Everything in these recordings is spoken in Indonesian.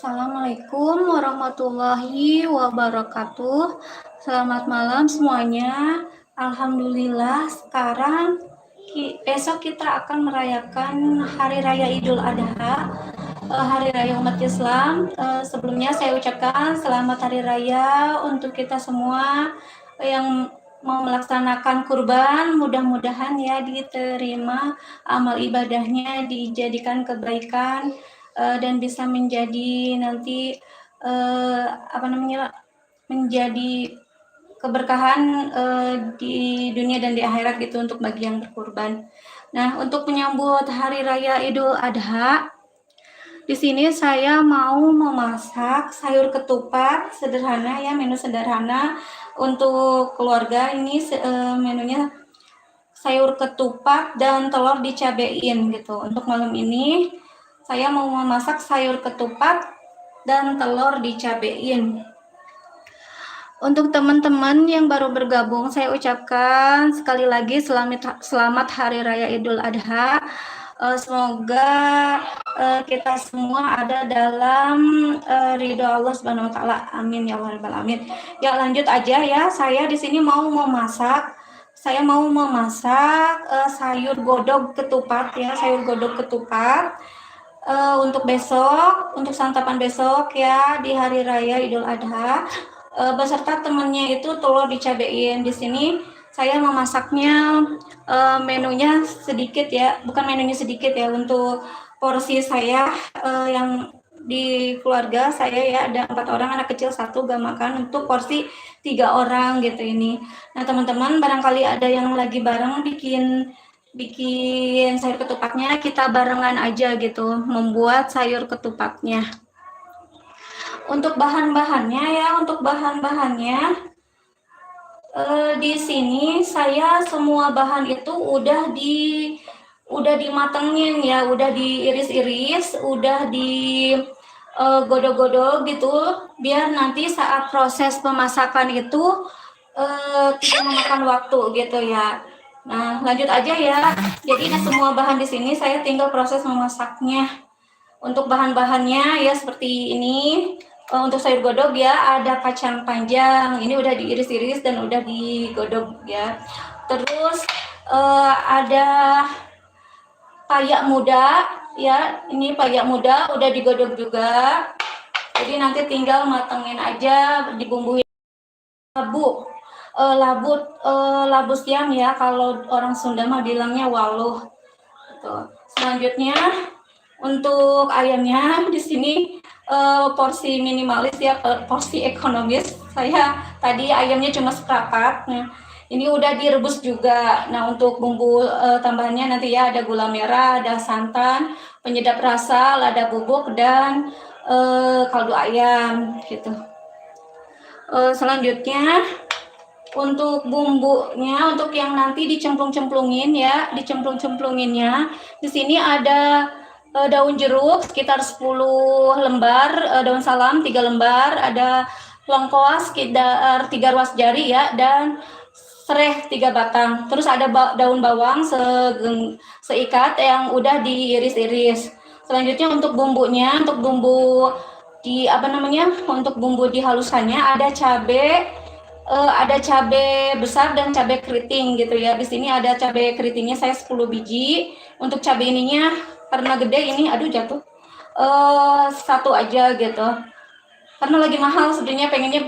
Assalamualaikum warahmatullahi wabarakatuh. Selamat malam semuanya. Alhamdulillah sekarang besok kita akan merayakan Hari Raya Idul Adha, Hari Raya umat Islam. Sebelumnya saya ucapkan selamat Hari Raya untuk kita semua yang mau melaksanakan kurban. Mudah-mudahan ya diterima amal ibadahnya, dijadikan kebaikan dan bisa menjadi nanti menjadi keberkahan di dunia dan di akhirat gitu untuk bagi yang berkurban. Nah, untuk menyambut Hari Raya Idul Adha, di sini saya mau memasak sayur ketupat sederhana ya, menu sederhana untuk keluarga. Ini menunya sayur ketupat dan telur dicabein gitu. Untuk malam ini saya mau memasak sayur ketupat dan telur dicabein. Untuk teman-teman yang baru bergabung, saya ucapkan sekali lagi selamat Hari Raya Idul Adha. Semoga kita semua ada dalam ridho Allah Subhanahu wa taala. Amin ya rabbal alamin. Ya, lanjut aja ya. Saya di sini mau memasak sayur godog ketupat ya, sayur godog ketupat untuk besok, untuk santapan besok ya di Hari Raya Idul Adha. Beserta temennya itu telur dicabein. Di sini saya memasaknya menunya sedikit ya, bukan menunya sedikit ya, untuk porsi saya yang di keluarga saya ya ada 4 orang, anak kecil 1 gak makan, untuk porsi 3 orang gitu ini. Nah teman-teman, barangkali ada yang lagi bareng bikin sayur ketupatnya, kita barengan aja gitu membuat sayur ketupatnya. Untuk bahan-bahannya di sini saya semua bahan itu udah dimatengin ya, udah diiris-iris, udah di godok-godok gitu, biar nanti saat proses pemasakan itu tidak memakan waktu gitu ya. Nah, lanjut aja ya. Jadi ini semua bahan di sini saya tinggal proses memasaknya. Untuk bahan-bahannya ya seperti ini. Untuk sayur godog ya ada kacang panjang, ini udah diiris-iris dan udah digodok ya. Terus ada payak muda ya, ini payak muda udah digodok juga. Jadi nanti tinggal matengin aja, dibumbuin labu siam ya, kalau orang Sunda mah bilangnya waluh. Gitu. Selanjutnya untuk ayamnya di sini porsi minimalis ya, porsi ekonomis. Saya tadi ayamnya cuma seperempat. Nah, ini udah direbus juga. Nah, untuk bumbu tambahannya nanti ya ada gula merah, ada santan, penyedap rasa, lada bubuk, dan kaldu ayam gitu. Selanjutnya untuk bumbunya, untuk yang nanti dicemplung-cemplungin ya, dicemplung-cemplunginnya di sini ada daun jeruk sekitar 10 lembar, daun salam 3 lembar, ada lengkoas sekitar 3 ruas jari ya, dan sereh 3 batang. Terus ada daun bawang seikat yang udah diiris-iris. Selanjutnya untuk bumbunya, untuk bumbu untuk bumbu dihaluskannya ada cabai besar dan cabai keriting gitu ya. Di sini ada cabai keritingnya saya 10 biji. Untuk cabai ininya karena gede ini, aduh jatuh, 1 aja gitu. Karena lagi mahal sebenarnya, pengennya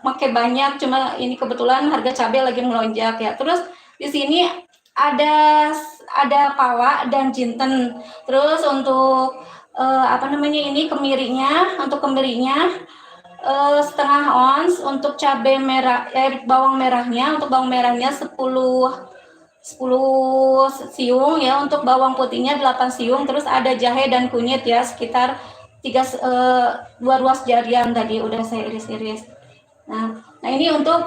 pakai banyak, cuma ini kebetulan harga cabai lagi melonjak ya. Terus di sini ada pala dan jinten. Terus untuk ini kemirinya, untuk kemirinya setengah ons. Untuk cabai merah bawang merahnya, untuk bawang merahnya 10 siung ya, untuk bawang putihnya 8 siung. Terus ada jahe dan kunyit ya sekitar 2 ruas jarian tadi udah saya iris-iris. Nah ini untuk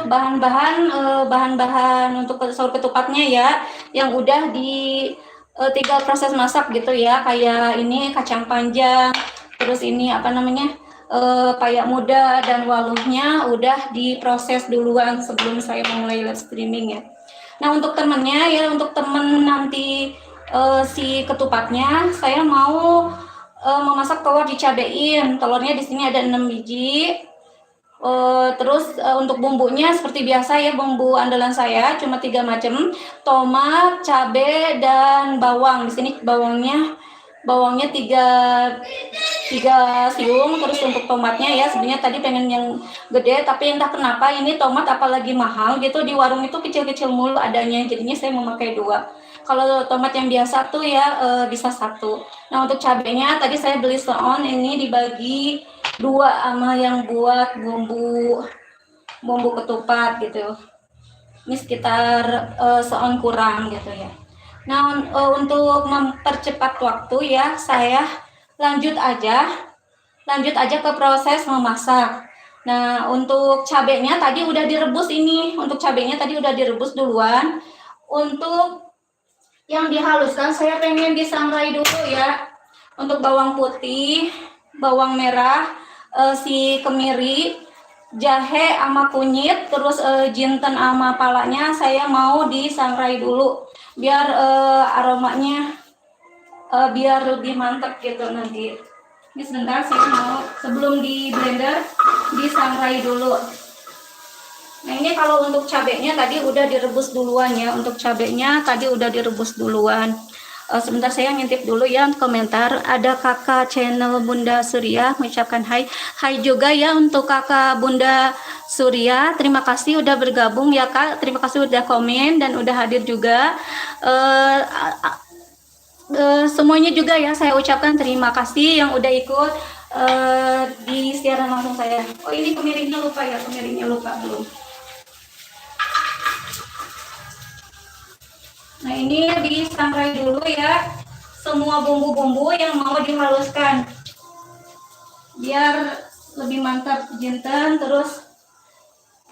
bahan-bahan untuk sayur ketupatnya ya, yang udah tinggal proses masak gitu ya, kayak ini kacang panjang, terus ini payak muda dan waluhnya udah diproses duluan sebelum saya mulai live streaming ya. Nah untuk temennya ya, untuk temen nanti si ketupatnya, saya mau memasak telur dicabein. Telurnya di sini ada 6 biji. Terus untuk bumbunya seperti biasa ya, bumbu andalan saya cuma 3 macam, tomat, cabai, dan bawang. Di sini bawangnya 3 siung. Terus untuk tomatnya ya sebenarnya tadi pengen yang gede, tapi entah kenapa ini tomat apalagi mahal gitu, di warung itu kecil-kecil mulu adanya, jadinya saya memakai 2. Kalau tomat yang biasa tuh ya bisa 1. Nah untuk cabenya tadi saya beli seon, ini dibagi 2 sama yang buat bumbu ketupat gitu. Ini sekitar seon kurang gitu ya. Nah untuk mempercepat waktu ya, saya lanjut aja ke proses memasak. Nah untuk cabenya tadi udah direbus ini, untuk cabenya tadi udah direbus duluan. Untuk yang dihaluskan saya pengen disangrai dulu ya. Untuk bawang putih, bawang merah, si kemiri, jahe sama kunyit, terus jinten sama palanya saya mau disangrai dulu biar aromanya biar lebih mantap gitu nanti. Ini sebentar saya mau sebelum di blender disangrai dulu. Nah ini kalau untuk cabenya tadi udah direbus duluan ya, untuk cabenya tadi udah direbus duluan. Sebentar saya ngintip dulu ya komentar. Ada kakak channel Bunda Surya mengucapkan hai. Hai juga ya untuk kakak Bunda Surya. Terima kasih udah bergabung ya kak. Terima kasih udah komen dan udah hadir juga. Semuanya juga ya saya ucapkan terima kasih yang udah ikut di siaran langsung saya. Oh ini kemiringnya lupa ya, kemiringnya lupa belum. Nah ini disangrai dulu ya semua bumbu-bumbu yang mau dihaluskan biar lebih mantap jinten. Terus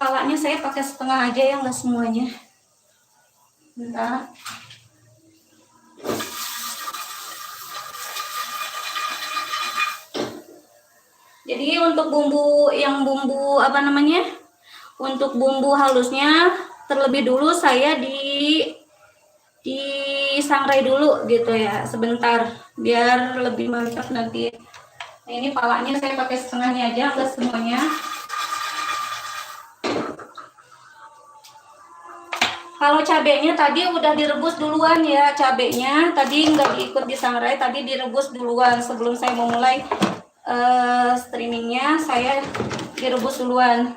palanya saya pakai setengah aja ya, nggak semuanya. Bentar. Jadi untuk bumbu apa namanya, untuk bumbu halusnya terlebih dulu saya disangrai dulu gitu ya sebentar biar lebih mantap nanti. Nah ini palanya saya pakai setengahnya aja, nggak semuanya. Kalau cabenya tadi udah direbus duluan ya, cabenya tadi nggak diikut disangrai, tadi direbus duluan sebelum saya memulai streamingnya, saya direbus duluan.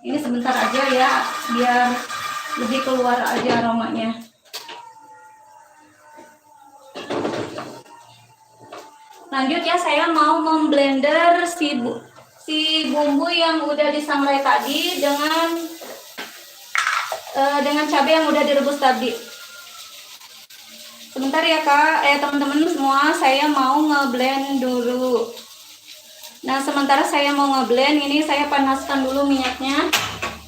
Ini sebentar aja ya biar lebih keluar aja aromanya. Lanjut ya, saya mau memblender si bumbu yang udah disangrai tadi dengan cabai yang udah direbus tadi. Sebentar ya kak, teman-teman semua, saya mau ngeblend dulu. Nah sementara saya mau ngeblend ini, saya panaskan dulu minyaknya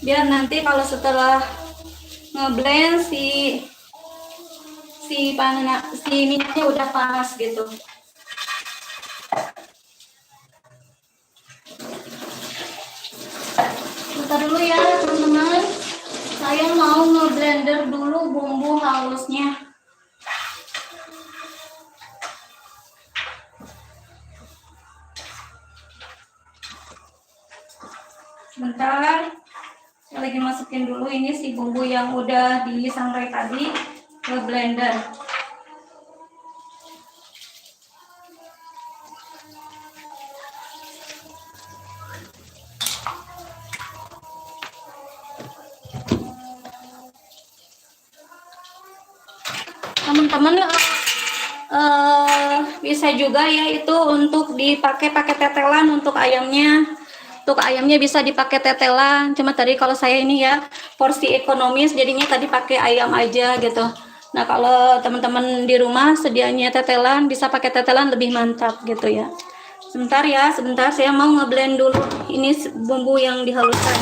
biar nanti kalau setelah ngeblend si minyaknya udah panas gitu. Bentar dulu ya teman-teman, saya mau ngeblender dulu bumbu halusnya. Sebentar, saya lagi masukin dulu ini si bumbu yang udah disangrai tadi ke blender. Teman-teman bisa juga ya itu untuk dipakai tetelan untuk ayamnya. Untuk ayamnya bisa dipakai tetelan. Cuma tadi kalau saya ini ya porsi ekonomis, jadinya tadi pakai ayam aja gitu. Nah kalau teman-teman di rumah sedianya tetelan, bisa pakai tetelan lebih mantap gitu ya. Sebentar ya, sebentar saya mau ngeblend dulu ini bumbu yang dihaluskan.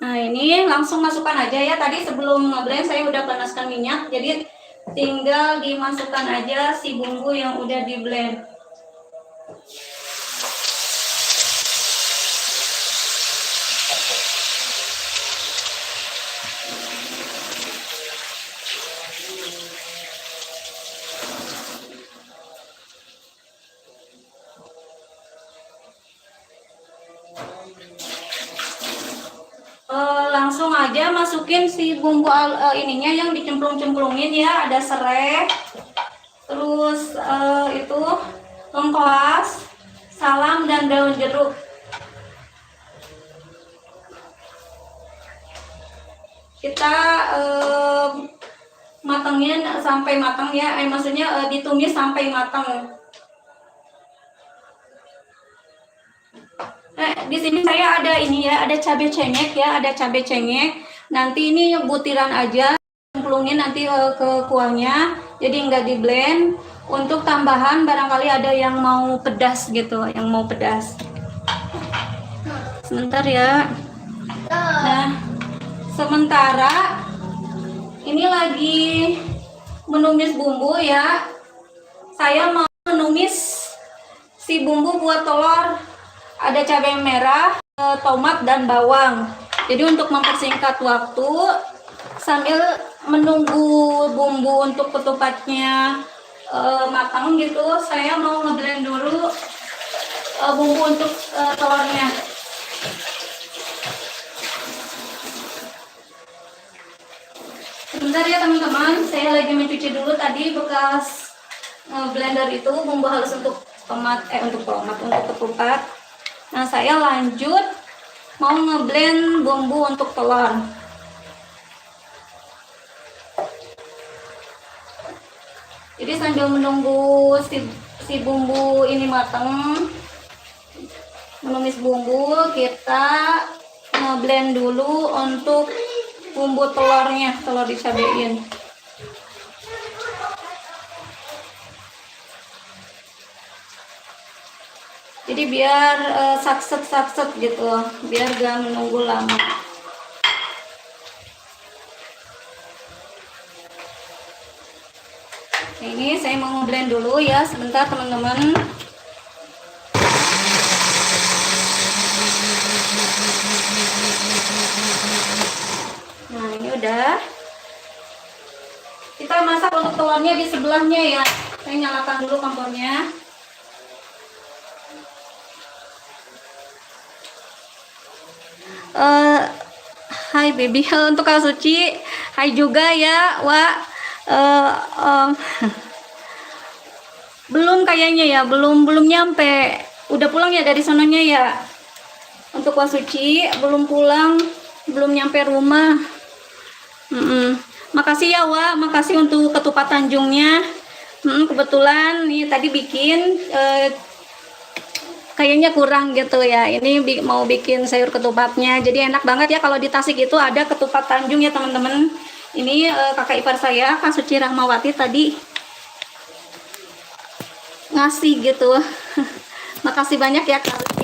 Nah ini langsung masukkan aja ya, tadi sebelum ngeblend saya udah panaskan minyak, jadi tinggal dimasukkan aja si bumbu yang udah di blend. Langsung aja masukin si bumbu ininya yang dicemplung-cemplungin ya. Ada serai, terus itu lengkuas, salam, dan daun jeruk. Kita matengin sampai matang ya, maksudnya ditumis sampai matang. Di sini saya ada ini ya, ada cabai cengek ya, ada cabai cengek. Nanti ini butiran aja, cemplungin nanti ke kuahnya, jadi nggak di blend. Untuk tambahan barangkali ada yang mau pedas gitu, yang mau pedas. Sebentar ya. Nah, sementara ini lagi menumis bumbu ya. Saya mau menumis si bumbu buat telur. Ada cabai merah, tomat, dan bawang. Jadi untuk mempersingkat waktu sambil menunggu bumbu untuk ketupatnya matang gitu, saya mau ngeblend dulu bumbu untuk telurnya. Sebentar ya teman-teman, saya lagi mencuci dulu tadi bekas blender itu bumbu halus untuk untuk ketupat. Nah, saya lanjut mau ngeblend bumbu untuk telur. Jadi sambil menunggu si bumbu ini matang, menumis bumbu, kita ngeblend dulu untuk bumbu telurnya, telur dicabein. Jadi biar sakset gitu, biar gak menunggu lama. Ini saya mau blend dulu ya, sebentar teman-teman. Nah, ini udah. Kita masak untuk telurnya di sebelahnya ya. Saya nyalakan dulu kompornya. Hai baby, untuk Kak Suci, hai juga ya, Wak. Belum kayaknya ya, belum nyampe. Udah pulang ya dari sononya ya. Untuk Wak Suci belum pulang, belum nyampe rumah. Makasih ya Wak, makasih untuk ketupat Tanjungnya. Kebetulan nih tadi bikin kayaknya kurang gitu ya. Ini mau bikin sayur ketupatnya, jadi enak banget ya kalau di Tasik itu ada ketupat Tanjung ya teman-teman. Ini kakak ipar saya, Kak Suci Rahmawati, tadi ngasih gitu. Makasih banyak ya Kak Suci.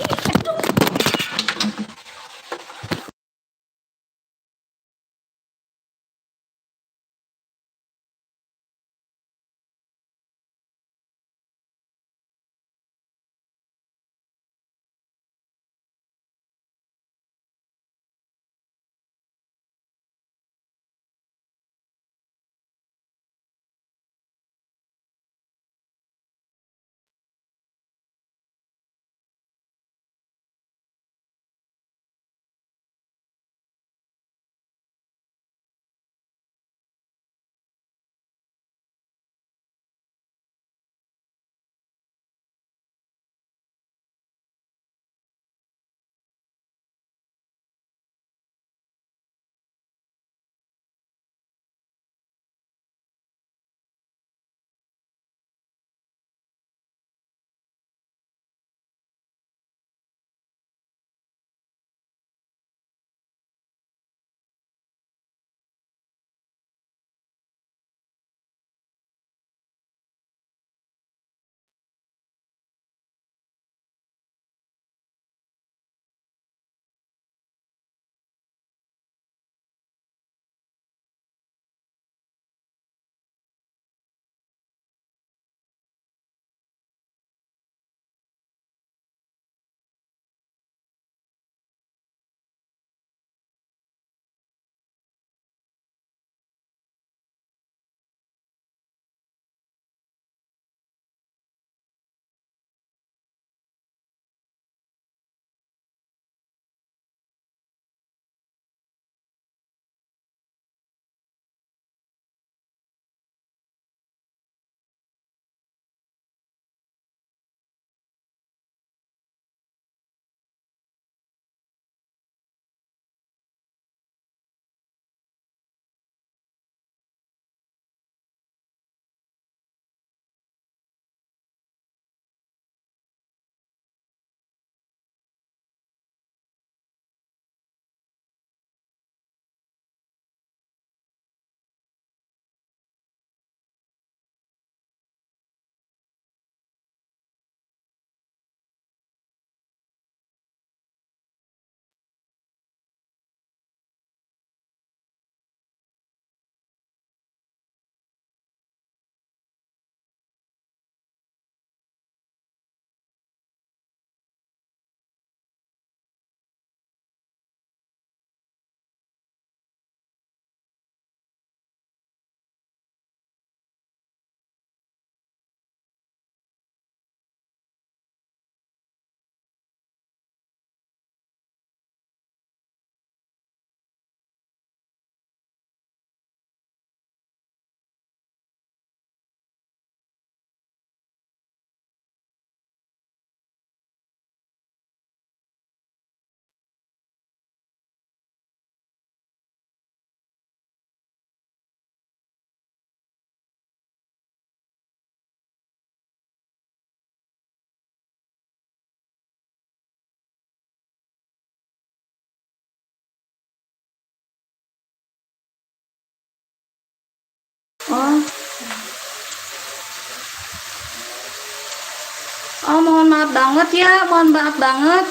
maaf banget ya, mohon maaf banget.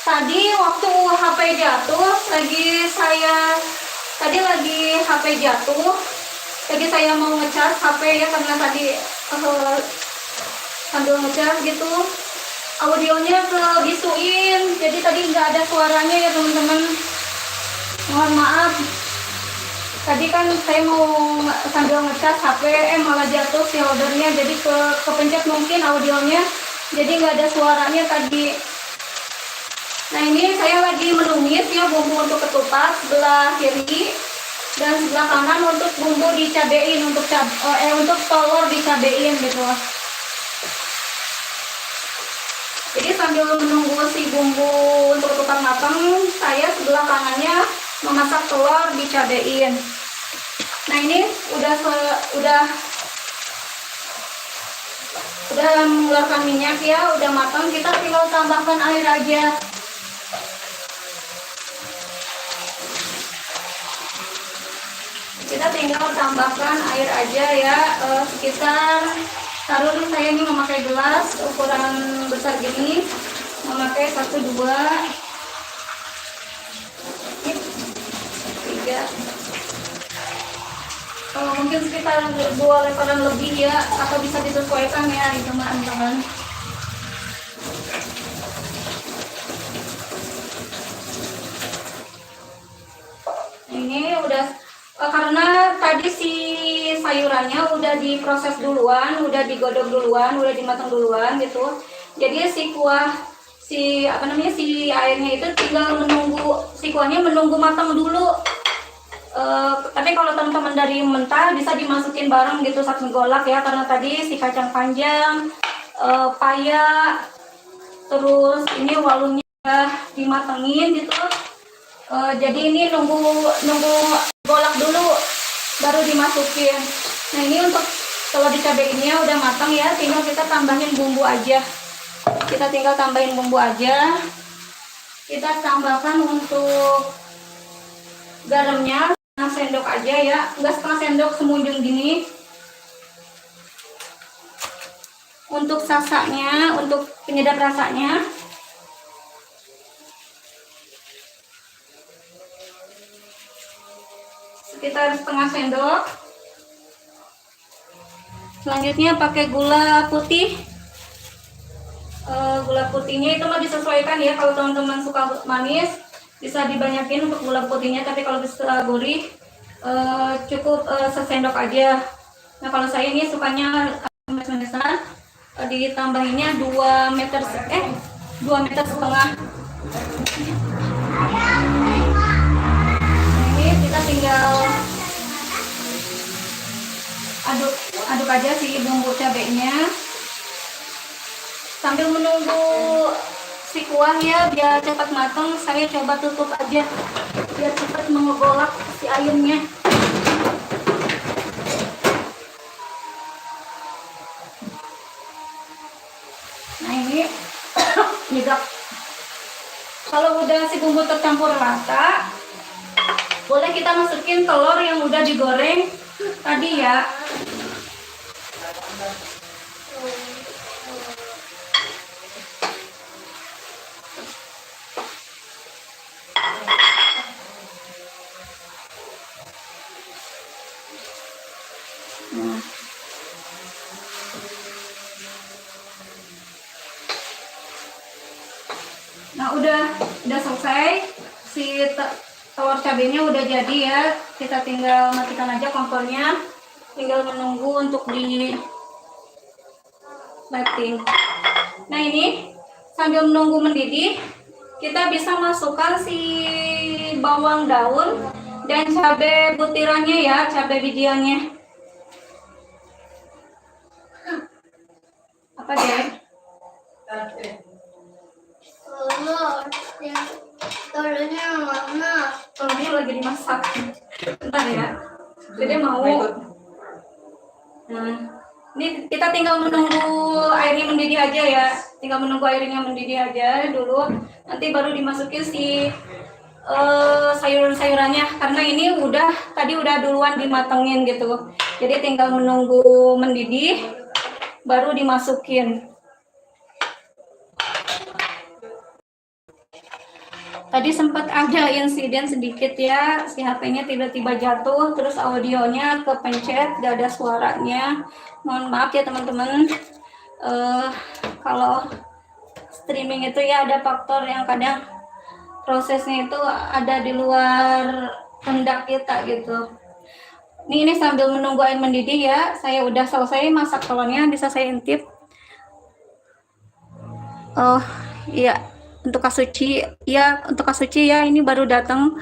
Tadi waktu HP jatuh, lagi HP jatuh. Tadi saya mau ngecas HP ya, karena tadi sambil ngecas gitu, audionya kebisuin, jadi tadi nggak ada suaranya ya teman-teman. Mohon maaf. Tadi kan saya mau sambil ngecas HP, malah jatuh si holdernya, jadi kepencet mungkin audionya, jadi nggak ada suaranya tadi. Nah ini saya lagi menumis ya bumbu untuk ketupat sebelah kiri, dan sebelah kanan untuk bumbu dicabein, untuk telur dicabein gitu. Jadi sambil menunggu si bumbu untuk ketupat matang, saya sebelah kanannya memasak telur dicabein. Nah ini udah mengeluarkan minyak ya, udah matang. Kita tinggal tambahkan air aja. Kita tinggal tambahkan air aja ya, sekitar, taruh nih, saya ini memakai gelas ukuran besar gini, memakai 1, 2, 3, mungkin sekitar 2 lebaran lebih ya, atau bisa disesuaikan ya teman-teman. Ini udah karena tadi si sayurannya udah diproses duluan, udah digodok duluan, udah dimatang duluan gitu. Jadi si airnya itu tinggal menunggu, si kuahnya menunggu matang dulu. Tapi kalau teman-teman dari mentah bisa dimasukin bareng gitu saat menggolak ya, karena tadi si kacang panjang, paya, terus ini walunya dimatengin gitu. Jadi ini nunggu golak dulu baru dimasukin. Nah ini untuk telur dicabeinnya udah matang ya, tinggal kita tambahin bumbu aja. Kita tambahkan untuk garamnya setengah sendok aja ya, enggak setengah sendok, semunjung gini. Untuk sasanya, untuk penyedap rasanya, sekitar setengah sendok. Selanjutnya pakai gula putih. Gula putihnya itu mah disesuaikan ya, kalau teman-teman suka manis bisa dibanyakin untuk gula putihnya, tapi kalau bisa gurih cukup sesendok aja. Nah kalau saya ini sukanya manis-manisan, ditambahinnya 2 meter setengah. Ini kita tinggal aduk aja si bumbu cabenya sambil menunggu si kuah ya, biar cepat matang. Saya coba tutup aja biar cepat mengegolak si ayamnya. Nah ini nyedap. Kalau udah si bumbu tercampur rata, boleh kita masukin telur yang udah digoreng tadi ya. Nah udah selesai, si telur cabenya udah jadi ya. Kita tinggal matikan aja kompornya, tinggal menunggu untuk di plating. Nah ini sambil menunggu mendidih, kita bisa masukkan si bawang daun dan cabai butirannya ya, cabai bijiannya. Apa deh? Telurnya mana? Telurnya lagi dimasak. Bentar ya. Jadi mau. Nah, ini kita tinggal menunggu airnya mendidih aja ya. Tinggal menunggu airnya mendidih aja dulu. Nanti baru dimasukin si sayuran-sayurannya. Karena ini tadi udah duluan dimatengin gitu. Jadi tinggal menunggu mendidih, baru dimasukin. Tadi sempat ada insiden sedikit ya, si HP-nya tiba-tiba jatuh, terus audionya kepencet, gak ada suaranya. Mohon maaf ya teman-teman. Kalau streaming itu ya ada faktor yang kadang prosesnya itu ada di luar kehendak kita gitu. Ini sambil menunggu air mendidih ya, saya udah selesai masak telurnya, bisa saya intip. Oh iya, untuk Kak Suci ya, untuk Kak Suci ya, ini baru datang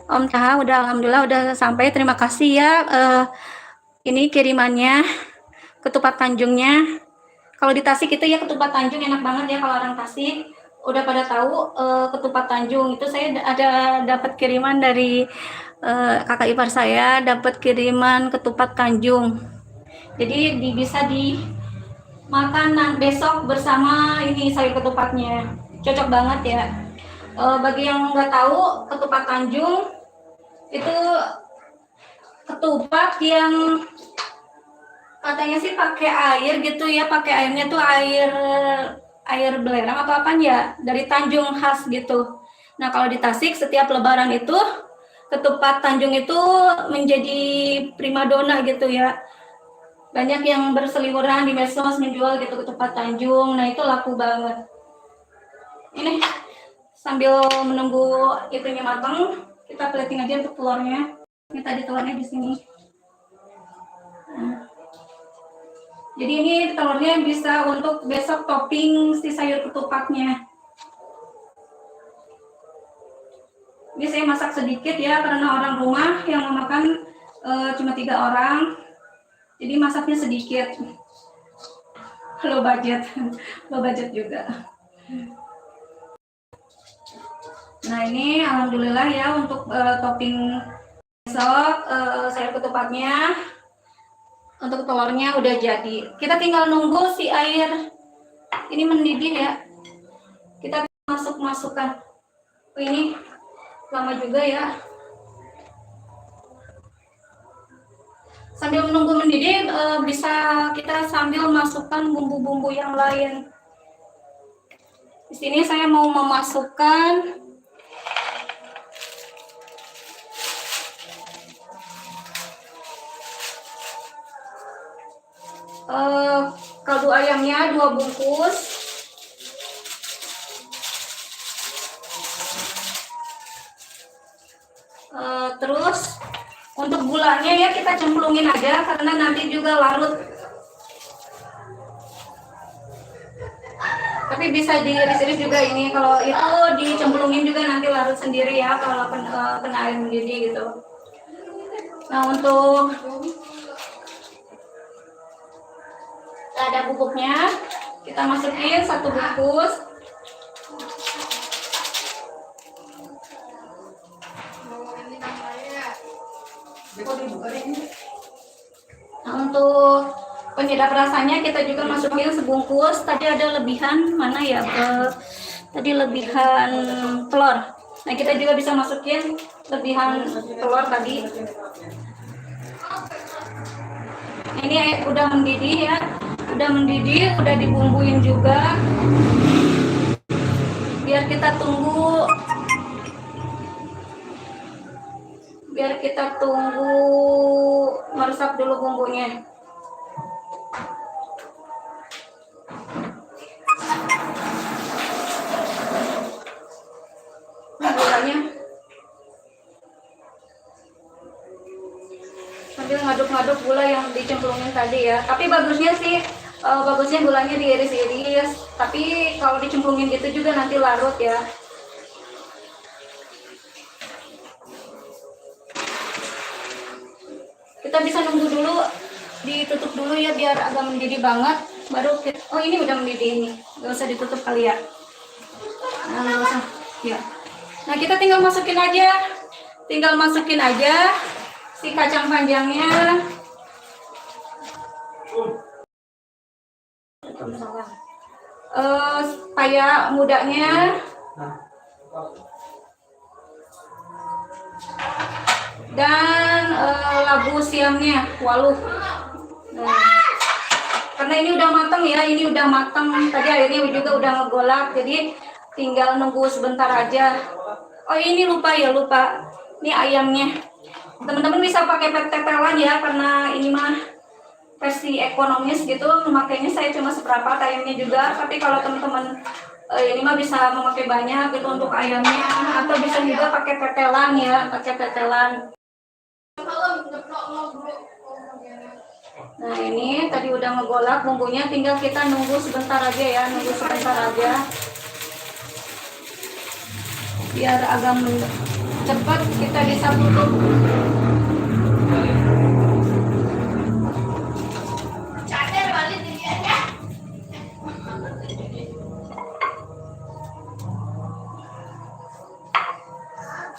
Om Taha, udah alhamdulillah udah sampai, terima kasih ya. Ini kirimannya, ketupat Tanjungnya. Kalau di Tasik itu ya ketupat Tanjung enak banget ya, kalau orang Tasik udah pada tahu ketupat Tanjung itu. Saya ada dapat kiriman dari kakak ipar saya, dapat kiriman ketupat Tanjung. Jadi bisa dimakan besok bersama ini sayur ketupatnya, cocok banget ya. Bagi yang nggak tahu, ketupat Tanjung itu ketupat yang katanya sih pakai air gitu ya, pakai airnya tuh air belerang atau apa ya, dari Tanjung khas gitu. Nah kalau di Tasik setiap lebaran itu ketupat Tanjung itu menjadi primadona gitu ya, banyak yang berseliweran di medsos menjual gitu ketupat Tanjung. Nah itu laku banget. Ini sambil menunggu itunya matang, kita plating aja untuk telurnya. Ini tadi telurnya di sini. Jadi ini telurnya bisa untuk besok topping si sayur ketupatnya. Ini saya masak sedikit ya, karena orang rumah yang mau makan cuma 3 orang. Jadi masaknya sedikit. Low budget juga. Nah ini alhamdulillah ya untuk topping besok sayur ketupatnya. Untuk telurnya udah jadi. Kita tinggal nunggu si air ini mendidih ya. Kita masukkan. Ini lama juga ya. Sambil menunggu mendidih bisa kita sambil masukkan bumbu-bumbu yang lain. Di sini saya mau memasukkan kaldu ayamnya 2 bungkus. Terus untuk gulanya ya kita cemplungin aja karena nanti juga larut. Tapi bisa diiris-iris juga ini, kalau itu dicemplungin juga nanti larut sendiri ya kalau kena air mendidih gitu. Nah untuk ada bubuknya, kita masukin 1 bungkus. Nah untuk penyedap rasanya kita juga masukin sebungkus. Tadi ada lebihan mana ya? Tadi lebihan telur. Nah kita juga bisa masukin lebihan telur tadi. Ini udah mendidih ya. Udah mendidih, udah dibumbuin juga. Biar kita tunggu meresap dulu bumbunya. Gulanya sambil ngaduk-ngaduk gula yang dicemplungin tadi ya. Tapi bagusnya gulanya diiris-iris. Tapi kalau dicemplungin gitu juga nanti larut ya. Kita bisa nunggu dulu, ditutup dulu ya biar agak mendidih banget. Baru oh ini udah mendidih ini, nggak usah ditutup kali ya. Nah, nggak usah. Ya. Nah kita tinggal masukin aja si kacang panjangnya. Paya mudanya. Dan labu siamnya, waluh. Karena ini udah matang, tadi airnya juga udah ngegolak, jadi tinggal nunggu sebentar aja. Oh ini lupa. Ini ayamnya. Teman-teman bisa pakai tetelan ya, karena ini mah versi ekonomis gitu. Memakainya saya cuma seperempat ayamnya juga. Tapi kalau teman-teman ini mah bisa memakai banyak gitu untuk ayamnya, atau bisa juga pakai tetelan ya, pakai tetelan. Nah ini tadi udah ngegolak bumbunya, tinggal kita nunggu sebentar aja ya, biar agak cepat kita bisa tutup.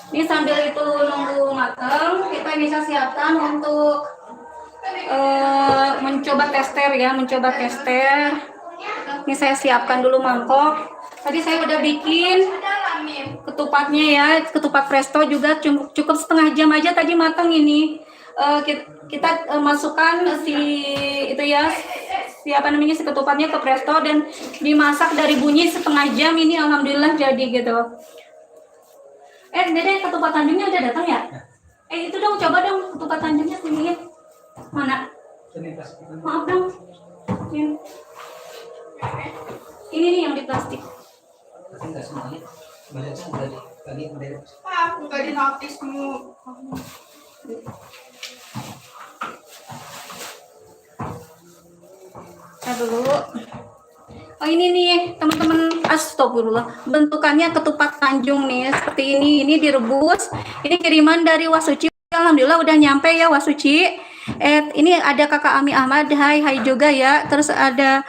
Ini sambil itu nunggu matang, kita bisa siapkan untuk mencoba tester. Ini saya siapkan dulu mangkok. Tadi saya udah bikin ketupatnya ya, ketupat presto juga cukup setengah jam aja tadi matang ini. Kita masukkan si ketupatnya ke presto dan dimasak dari bunyi setengah jam. Ini alhamdulillah jadi gitu. Dede, ketupat Tanjungnya udah datang ya? Itu dong, coba dong ketupat Tanjungnya sini. Mana? Maaf dong. Ini nih yang di plastik. Enggak semuanya. Banyaknya udah Enggak di notice kamu. Dulu. Oh ini nih teman-teman, astagfirullah, bentukannya ketupat Tanjung nih seperti ini. Ini direbus, ini kiriman dari Wasuci. Alhamdulillah udah nyampe ya Wasuci. Ini ada Kakak Ami Ahmad, hai juga ya. Terus ada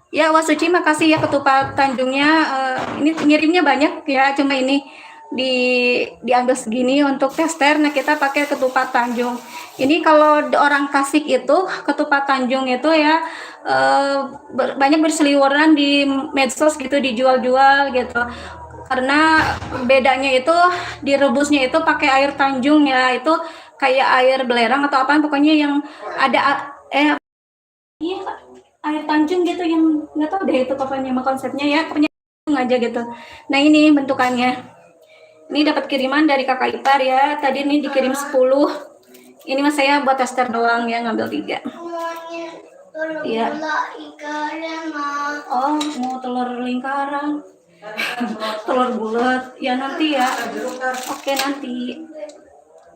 ya Wasuci, makasih ya ketupat Tanjungnya. Ini ngirimnya banyak ya, cuma ini diambil segini untuk tester. Nah kita pakai ketupat Tanjung. Ini kalau orang Tasik itu ketupat Tanjung itu ya banyak berseliweran di medsos gitu, dijual-jual gitu. Karena bedanya itu direbusnya itu pakai air Tanjung ya, itu kayak air belerang atau apa, pokoknya yang ada iya air Tanjung gitu, yang nggak tahu deh itu pokoknya konsepnya ya, pokoknya aja gitu. Nah ini bentukannya. Ini dapat kiriman dari kakak ipar ya. Tadi ini dikirim 10. Ini mas saya buat tester doang ya, ngambil 3. Iya. Oh, mau telur lingkaran. Telur bulat. Ya nanti ya. Oke nanti.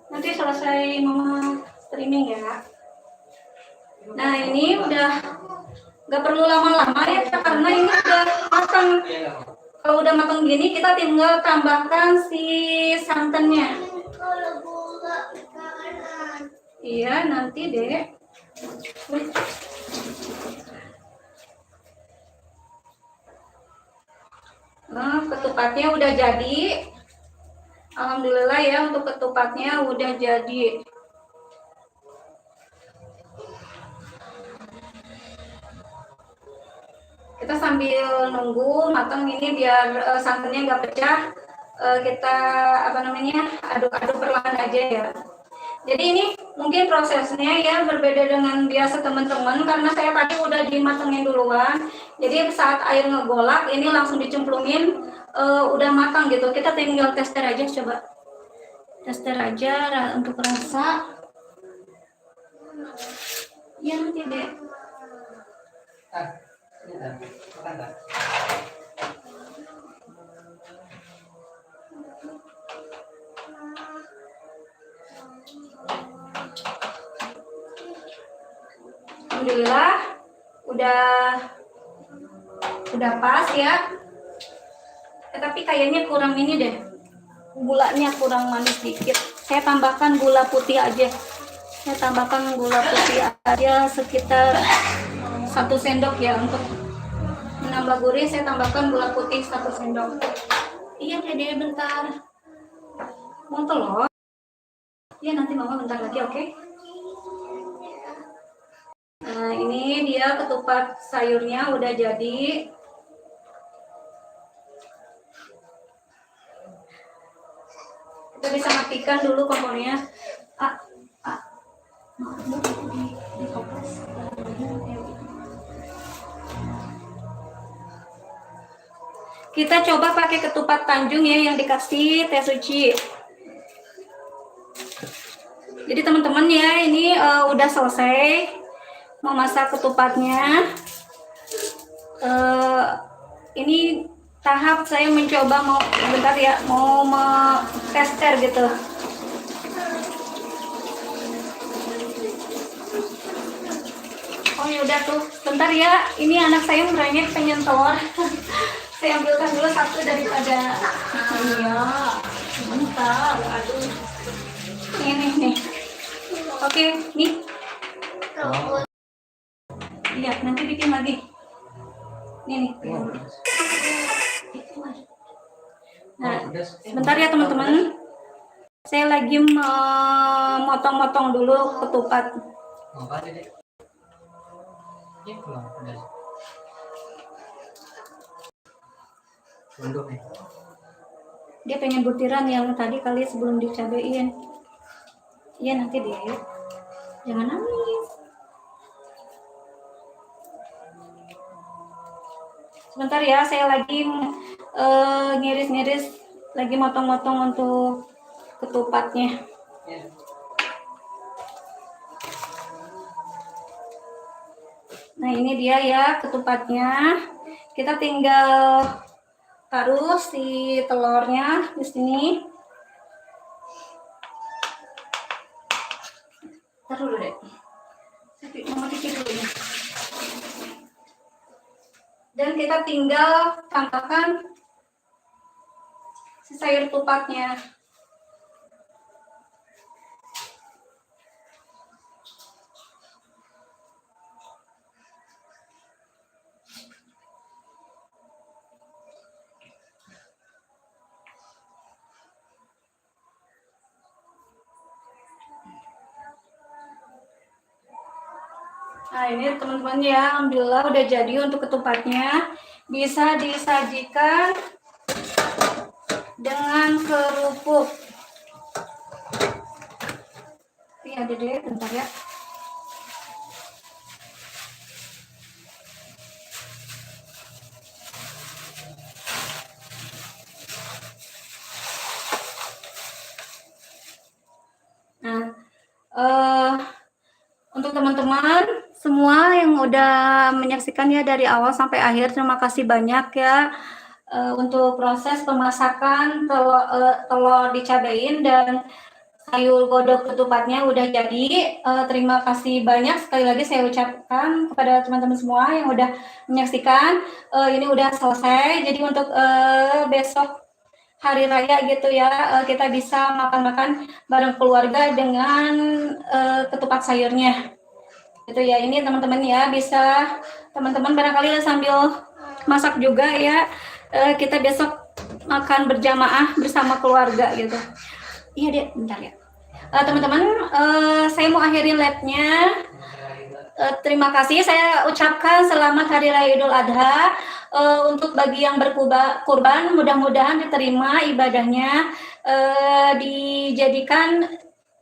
Nanti selesai mama streaming ya. Nah ini udah nggak perlu lama-lama ya, karena ini udah matang. Kalau udah matang gini, kita tinggal tambahkan si santannya. Iya, nanti deh. Nah, ketupatnya udah jadi. Alhamdulillah ya, untuk ketupatnya udah jadi. Kita sambil nunggu matang ini biar santannya nggak pecah, kita aduk-aduk perlahan aja ya. Jadi ini mungkin prosesnya ya berbeda dengan biasa teman-teman, karena saya tadi udah dimatengin duluan. Jadi saat air ngegolak ini langsung dicemplungin, udah matang gitu. Kita tinggal tester aja, coba tester aja untuk rasa. Ya nanti deh. Alhamdulillah udah pas ya. Tapi kayaknya kurang ini deh, gulanya kurang manis dikit. Saya tambahkan gula putih aja. Sekitar 1 sendok ya, untuk menambah gurih. Saya tambahkan gula putih 1 sendok. Iya deh, bentar. Mau telur? Iya nanti mama bentar lagi, oke? Nah ini dia ketupat sayurnya udah jadi. Kita bisa matikan dulu kompornya. Kita coba pakai ketupat Tanjung ya yang dikasih Teh Suci. Jadi teman-teman ya, ini udah selesai memasak ketupatnya. Ini tahap saya mencoba mau bentar ya, mau tester gitu. Oh ya udah tuh, bentar ya. Ini anak saya merengek pengen telur. Saya ambilkan dulu satu daripada iya. Bentar, aduh. Nih. Oke, nih. Lihat, nanti bikin lagi. Nih. Nah, sebentar ya teman-teman. Saya lagi motong-motong dulu ketupat. Dia pengen butiran yang tadi kali sebelum dicabein. Iya nanti deh. Jangan nangis. Sebentar ya, saya lagi ngiris-ngiris, lagi motong-motong untuk ketupatnya. Nah ini dia ya ketupatnya. Kita tinggal taruh si telurnya di sini. Taruh dulu deh. Mama cuci dulu ya. Dan kita tinggal tambahkan si sayur tupatnya. Nah ini teman-teman ya, alhamdulillah udah jadi untuk ketupatnya. Bisa disajikan dengan kerupuk. Ini ada deh, bentar ya. Nah, untuk teman-teman semua yang udah menyaksikan ya dari awal sampai akhir, terima kasih banyak ya untuk proses pemasakan telur dicabain dan sayur godok ketupatnya udah jadi. Terima kasih banyak sekali lagi saya ucapkan kepada teman-teman semua yang udah menyaksikan. Ini udah selesai, jadi untuk besok hari raya gitu ya, kita bisa makan-makan bareng keluarga dengan ketupat sayurnya gitu ya. Ini teman-teman ya, bisa teman-teman barangkali sambil masak juga ya, kita besok makan berjamaah bersama keluarga gitu. Iya deh, bentar ya teman-teman, saya mau akhirin live-nya. Terima kasih, saya ucapkan selamat Hari Raya Idul Adha. Untuk bagi yang berkurban, mudah-mudahan diterima ibadahnya, dijadikan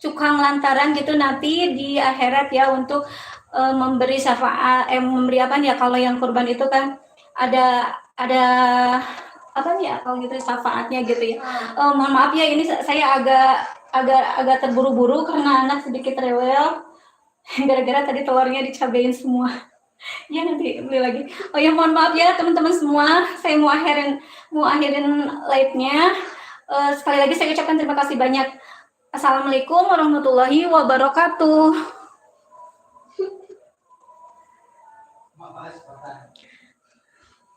cukang lantaran gitu nanti di akhirat ya, untuk memberi syafaat, memberi apa ya, kalau yang kurban itu kan ada apa nih ya kalau gitu syafaatnya gitu ya. Mohon maaf ya, ini saya agak terburu-buru karena anak sedikit rewel gara-gara tadi telurnya dicabain semua. Ya nanti beli lagi. Oh ya mohon maaf ya teman-teman semua, saya mau akhirin live-nya. Sekali lagi saya ucapkan terima kasih banyak. Assalamualaikum warahmatullahi wabarakatuh.